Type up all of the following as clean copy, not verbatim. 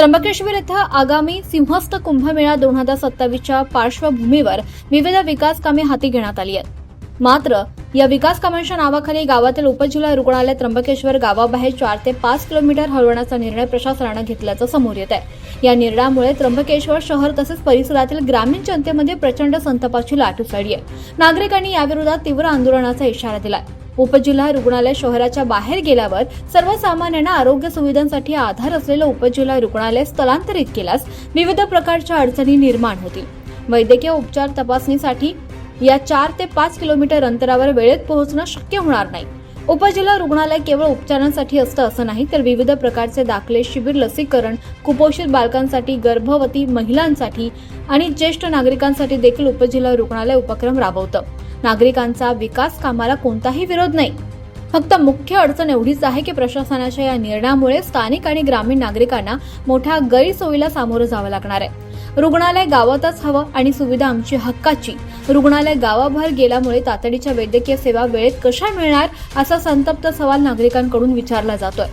त्र्यंबकेश्वर येथे आगामी सिंहस्थ कुंभमेळा 2027च्या पार्श्वभूमीवर विविध विकास कामे हाती घेण्यात आली आहेत। मात्र या विकास कामांच्या नावाखाली गावातील उपजिल्हा रुग्णालय त्र्यंबकेश्वर गावाबाहेर 4 ते 5 किलोमीटर हलवण्याचा निर्णय प्रशासनाने घेतल्याचं समोर येत आहे। या निर्णयामुळे त्र्यंबकेश्वर शहर तसेच परिसरातील ग्रामीण जनतेमध्ये प्रचंड संतापाची लाट उसळली आहे। नागरिकांनी याविरोधात तीव्र आंदोलनाचा इशारा दिलाय। उपजिल्हा रुग्णालय शहराच्या बाहेर गेल्यावर सर्वसामान्यांना आरोग्य सुविधांसाठी आधार असलेलं उपजिल्हा रुग्णालय स्थलांतरित केल्यास विविध प्रकारच्या अडचणी निर्माण होतील। वैद्यकीय उपचार तपासणीसाठी या 4 ते 5 किलोमीटर अंतरावर वेळेत पोहोचणं शक्य होणार नाही। उपजिल्हा रुग्णालय केवळ उपचारांसाठी असतं असं नाही, तर विविध प्रकारचे दाखले, शिबिर, लसीकरण, कुपोषित बालकांसाठी, गर्भवती महिलांसाठी आणि ज्येष्ठ नागरिकांसाठी देखील उपजिल्हा रुग्णालय उपक्रम राबवतं। नागरिकांचा विकास कामाला कोणताही विरोध नाही, फक्त मुख्य अडचण एवढीच आहे की प्रशासनाच्या या निर्णयामुळे स्थानिक आणि ग्रामीण नागरिकांना मोठ्या गैरसोयीला सामोरं जावं लागणार आहे। रुग्णालय गावातच हवं आणि सुविधा आमची हक्काची। रुग्णालय गावाबाहेर गेल्यामुळे तातडीच्या वैद्यकीय सेवा वेळेत कशा मिळणार असा संतप्त सवाल नागरिकांकडून विचारला जातोय।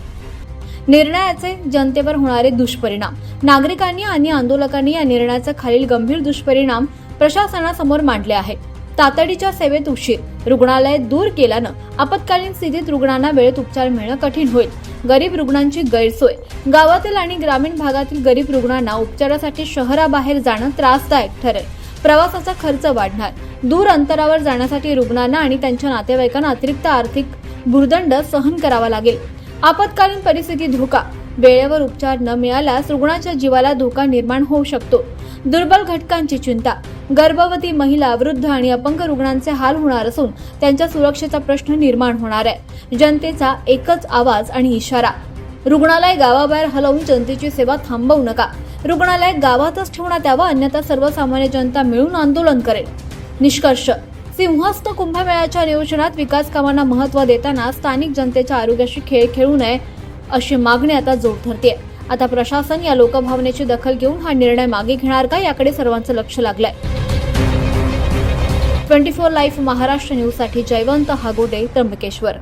निर्णयाचे जनतेवर होणारे दुष्परिणाम। नागरिकांनी आणि आंदोलकांनी या निर्णयाचे खालील गंभीर दुष्परिणाम प्रशासनासमोर मांडले आहेत। तातडीच्या सेवेत उशीर, रुग्णालय दूर केल्यानं आपत्कालीन स्थितीत रुग्णांना वेळेत उपचार मिळणं कठीण होईल। गरीब रुग्णांची गैरसोय, गावातील आणि ग्रामीण भागातील गरीब रुग्णांना उपचारासाठी शहराबाहेर जाणं त्रासदायक ठरेल। प्रवासाचा खर्च वाढणार, दूर अंतरावर जाण्यासाठी रुग्णांना आणि त्यांच्या नातेवाईकांना अतिरिक्त आर्थिक भुर्दंड सहन करावा लागेल। आपत्कालीन परिस्थिती धोका, वेळेवर उपचार न मिळाल्यास रुग्णाच्या जीवाला धोका निर्माण होऊ शकतो। दुर्बल घटकांची चिंता, गर्भवती महिला, वृद्ध आणि अपंग रुग्णांचे हाल होणार असून त्यांच्या सुरक्षेचा प्रश्न निर्माण होणार आहे। जनतेचा एकच आवाज आणि इशारा, रुग्णालय गावाबाहेर हलवून जनतेची सेवा थांबवू नका। रुग्णालय गावातच ठेवण्यात यावं, अन्यथा सर्वसामान्य जनता मिळून आंदोलन करेल। निष्कर्ष, सिंहस्थ कुंभमेळ्याच्या नियोजनात विकास कामांना महत्त्व देताना स्थानिक जनतेच्या आरोग्याशी खेळ खेळू नये अशी मागणी आता जोर धरते। आता प्रशासन या लोकभावनेची दखल घेऊन हा निर्णय मागे घेणार का, याकडे सर्वांचं लक्ष लागलंय। 24 लाईव्ह महाराष्ट्र न्यूज साठी जयवंत हागोडे, त्र्यंबकेश्वर।